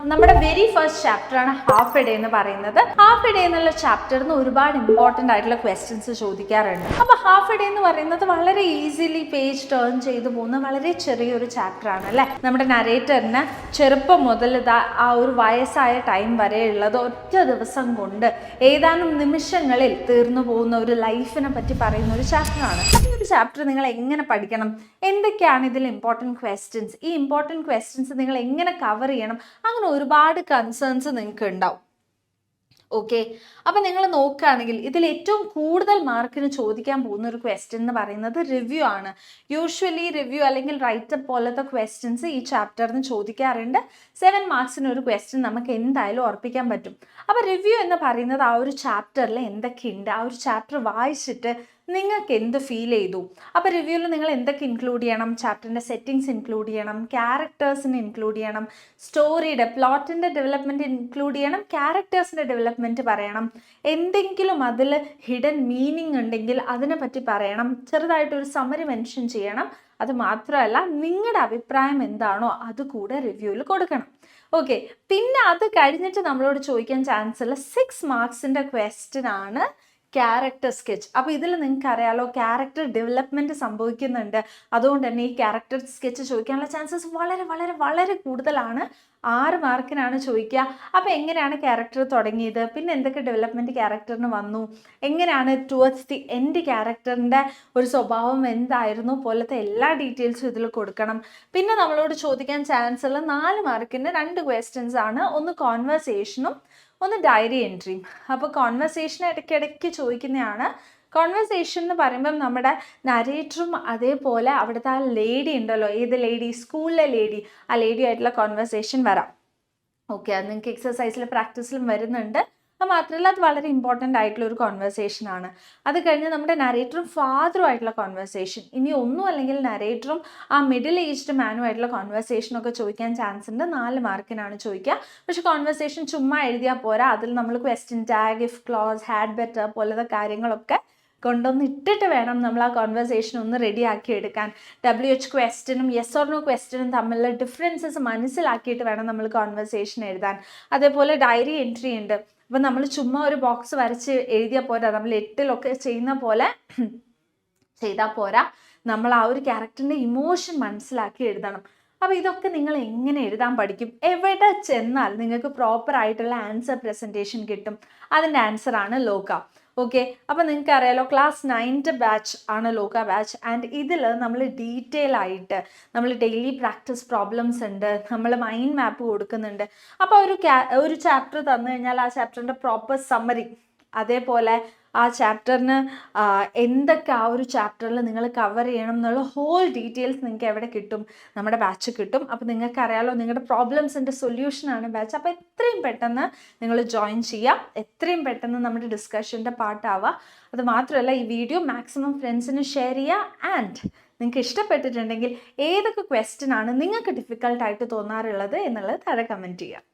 നമ്മുടെ very first chapter ആണ് half A day എന്ന് പറയുന്നത്. ഹാഫ് എ ഡേ എന്നുള്ള ചാപ്റ്ററിന് ഒരുപാട് ഇമ്പോർട്ടൻ്റ് ആയിട്ടുള്ള ക്വസ്റ്റ്യൻസ് ചോദിക്കാറുണ്ട്. അപ്പോൾ ഹാഫ് എ ഡേ എന്ന് പറയുന്നത് വളരെ ഈസിലി പേജ് ടേൺ ചെയ്തു പോകുന്ന വളരെ ചെറിയൊരു ചാപ്റ്റർ ആണ് അല്ലേ. നമ്മുടെ നരേറ്ററിന് ചെറുപ്പം മുതൽ ആ ഒരു വയസ്സായ ടൈം വരെ ഉള്ളത് ഒറ്റ ദിവസം കൊണ്ട് ഏതാനും നിമിഷങ്ങളിൽ തീർന്നു പോകുന്ന ഒരു ലൈഫിനെ പറ്റി പറയുന്ന ഒരു ചാപ്റ്ററാണ്. ഈ ഒരു ചാപ്റ്റർ നിങ്ങൾ എങ്ങനെ പഠിക്കണം, എന്തൊക്കെയാണ് ഇതിൽ ഇമ്പോർട്ടൻറ്റ് ക്വസ്റ്റ്യൻസ്, ഈ ഇമ്പോർട്ടൻറ്റ് ക്വസ്റ്റ്യൻസ് നിങ്ങൾ എങ്ങനെ കവർ ചെയ്യണം, അങ്ങനെ ഒരുപാട് കൺസേൺസ് നിങ്ങൾക്ക് ഉണ്ടാവും. ഓക്കെ, അപ്പം നിങ്ങൾ നോക്കുകയാണെങ്കിൽ ഇതിൽ ഏറ്റവും കൂടുതൽ മാർക്കിന് ചോദിക്കാൻ പോകുന്ന ഒരു ക്വസ്റ്റ്യൻ എന്ന് പറയുന്നത് റിവ്യൂ ആണ്. യൂഷ്വലി റിവ്യൂ അല്ലെങ്കിൽ റൈറ്റപ്പ് പോലത്തെ ക്വസ്റ്റ്യൻസ് ഈ ചാപ്റ്ററിന് ചോദിക്കാറുണ്ട്. 7 മാർക്സിന് ഒരു ക്വസ്റ്റ്യൻ നമുക്ക് എന്തായാലും ഉറപ്പിക്കാൻ പറ്റും. അപ്പോൾ റിവ്യൂ എന്ന് പറയുന്നത് ആ ഒരു ചാപ്റ്ററിൽ എന്തൊക്കെയുണ്ട്, ആ ഒരു ചാപ്റ്റർ വായിച്ചിട്ട് നിങ്ങൾക്ക് എന്ത് ഫീൽ ചെയ്തു. അപ്പോൾ റിവ്യൂവിൽ നിങ്ങൾ എന്തൊക്കെ ഇൻക്ലൂഡ് ചെയ്യണം, ചാപ്റ്ററിൻ്റെ സെറ്റിങ്സ് ഇൻക്ലൂഡ് ചെയ്യണം, ക്യാരക്ടേഴ്സിനെ ഇൻക്ലൂഡ് ചെയ്യണം, സ്റ്റോറിയുടെ പ്ലോട്ടിൻ്റെ ഡെവലപ്മെൻറ്റ് ഇൻക്ലൂഡ് ചെയ്യണം, ക്യാരക്ടേഴ്സിൻ്റെ ഡെവലപ്മെൻറ്റ് പറയണം, എന്തെങ്കിലും അതിൽ ഹിഡൻ മീനിങ് ഉണ്ടെങ്കിൽ അതിനെ പറ്റി പറയണം, ചെറുതായിട്ടൊരു സമ്മറി മെൻഷൻ ചെയ്യണം. അത് മാത്രമല്ല നിങ്ങളുടെ അഭിപ്രായം എന്താണോ അത് കൂടെ റിവ്യൂവിൽ കൊടുക്കണം. ഓക്കെ, പിന്നെ അത് കഴിഞ്ഞിട്ട് നമ്മളോട് ചോദിക്കാൻ ചാൻസ് ഉള്ള 6 മാർക്സിൻ്റെ ക്വസ്റ്റ്യൻ ആണ് ക്യാരക്ടർ സ്കെച്ച്. അപ്പോൾ ഇതിൽ നിങ്ങൾക്ക് അറിയാലോ ക്യാരക്ടർ ഡെവലപ്മെൻറ്റ് സംഭവിക്കുന്നുണ്ട്. അതുകൊണ്ട് തന്നെ ഈ ക്യാരക്ടർ സ്കെച്ച് ചോദിക്കാനുള്ള ചാൻസസ് വളരെ വളരെ വളരെ കൂടുതലാണ്. 6 മാർക്കിനാണ് ചോദിക്കുക. അപ്പോൾ എങ്ങനെയാണ് ക്യാരക്ടർ തുടങ്ങിയത്, പിന്നെ എന്തൊക്കെ ഡെവലപ്മെൻറ്റ് ക്യാരക്ടറിന് വന്നു, എങ്ങനെയാണ് ടുവേർഡ്സ് ദി എൻഡ് ക്യാരക്ടറിൻ്റെ ഒരു സ്വഭാവം എന്തായിരുന്നു പോലത്തെ എല്ലാ ഡീറ്റെയിൽസും ഇതിൽ കൊടുക്കണം. പിന്നെ നമ്മളോട് ചോദിക്കാൻ ചാൻസ് ഉള്ള 4 മാർക്കിന് 2 ക്വസ്റ്റ്യൻസ് ആണ്. ഒന്ന് കോൺവെർസേഷനും ഒന്ന് ഡയറി എൻട്രിയും. അപ്പോൾ കോൺവെർസേഷൻ ഇടയ്ക്കിടയ്ക്ക് ചോദിക്കുന്നതാണ്. കോൺവെർസേഷൻ എന്ന് പറയുമ്പം നമ്മുടെ നരേറ്ററും അതേപോലെ അവിടുത്തെ ആ ലേഡി ഉണ്ടല്ലോ, ഏത് ലേഡി, സ്കൂളിലെ ലേഡി, ആ ലേഡി ആയിട്ടുള്ള കോൺവെർസേഷൻ വരാം. ഓക്കെ, അത് നിങ്ങൾക്ക് എക്സസൈസിലും പ്രാക്ടീസിലും വരുന്നുണ്ട്. അത് മാത്രമല്ല അത് വളരെ ഇമ്പോർട്ടൻ്റ് ആയിട്ടുള്ള ഒരു കോൺവെർസേഷൻ ആണ്. അത് കഴിഞ്ഞ് നമ്മുടെ നരേറ്ററും ഫാദറും ആയിട്ടുള്ള കോൺവെർസേഷൻ, ഇനി ഒന്നും അല്ലെങ്കിൽ നരേറ്ററും ആ മിഡിൽ ഏജ്ഡ് മാനുമായിട്ടുള്ള കോൺവെർസേഷനൊക്കെ ചോദിക്കാൻ ചാൻസ് ഉണ്ട്. 4 മാർക്കിനാണ് ചോദിക്കുക. പക്ഷെ കോൺവെർസേഷൻ ചുമ്മാ എഴുതിയാൽ പോരാ, അതിൽ നമ്മൾ question tag, if close, had better പോലത്തെ കാര്യങ്ങളൊക്കെ കൊണ്ടൊന്ന് ഇട്ടിട്ട് വേണം നമ്മൾ ആ കോൺവെർസേഷൻ ഒന്ന് റെഡിയാക്കി എടുക്കാൻ. WH ക്വസ്റ്റ്യനും യെസ് ഓർ നോ ക്വസ്റ്റ്യനും തമ്മിലുള്ള ഡിഫറൻസസ് മനസ്സിലാക്കിയിട്ട് വേണം നമ്മൾ കോൺവെർസേഷൻ എഴുതാൻ. അതേപോലെ ഡയറി എൻട്രി ഉണ്ട്. അപ്പം നമ്മൾ ചുമ്മാ ഒരു ബോക്സ് വരച്ച് എഴുതിയാൽ പോരാ, നമ്മൾ 8ലൊക്കെ ചെയ്യുന്ന പോലെ ചെയ്താൽ പോരാ, നമ്മൾ ആ ഒരു ക്യാരക്ടറിൻ്റെ ഇമോഷൻ മനസ്സിലാക്കി എഴുതണം. അപ്പോൾ ഇതൊക്കെ നിങ്ങൾ എങ്ങനെ എഴുതാൻ പഠിക്കും, എവിടെ ചെന്നാൽ നിങ്ങൾക്ക് പ്രോപ്പർ ആയിട്ടുള്ള ആൻസർ പ്രസൻറ്റേഷൻ കിട്ടും. അതിൻ്റെ ആൻസറാണ് ലോക. ഓക്കെ, അപ്പോൾ നിങ്ങൾക്ക് അറിയാലോ ക്ലാസ് 9th ബാച്ച് ആണ് ലോക ബാച്ച്. ആൻഡ് ഇതിൽ നമ്മൾ ഡീറ്റെയിൽ ആയിട്ട് നമ്മൾ ഡെയിലി പ്രാക്ടീസ് പ്രോബ്ലംസ് ഉണ്ട്, നമ്മൾ മൈൻഡ് മാപ്പ് കൊടുക്കുന്നുണ്ട്. അപ്പോൾ ഒരു ചാപ്റ്റർ തന്നു കഴിഞ്ഞാൽ ആ ചാപ്റ്ററിൻ്റെ പ്രോപ്പർ സമ്മറി, അതേപോലെ ആ ചാപ്റ്ററിന് എന്തൊക്കെ ആ ഒരു ചാപ്റ്ററിൽ നിങ്ങൾ കവർ ചെയ്യണം എന്നുള്ള ഹോൾ ഡീറ്റെയിൽസ് നിങ്ങൾക്ക് എവിടെ കിട്ടും, നമ്മുടെ ബാച്ച് കിട്ടും. അപ്പോൾ നിങ്ങൾക്ക് അറിയാലോ നിങ്ങളുടെ പ്രോബ്ലംസിൻ്റെ സൊല്യൂഷനാണ് ബാച്ച്. അപ്പോൾ എത്രയും പെട്ടെന്ന് നിങ്ങൾ ജോയിൻ ചെയ്യാം, എത്രയും പെട്ടെന്ന് നമ്മുടെ ഡിസ്കഷൻ്റെ പാർട്ടാവുക. അത് മാത്രമല്ല ഈ വീഡിയോ മാക്സിമം ഫ്രണ്ട്സിന് ഷെയർ ചെയ്യുക. ആൻഡ് നിങ്ങൾക്ക് ഇഷ്ടപ്പെട്ടിട്ടുണ്ടെങ്കിൽ ഏതൊക്കെ ക്വസ്റ്റ്യൻ ആണ് നിങ്ങൾക്ക് ഡിഫിക്കൽട്ടായിട്ട് തോന്നാറുള്ളത് എന്നുള്ളത് താഴെ കമൻറ്റ് ചെയ്യുക.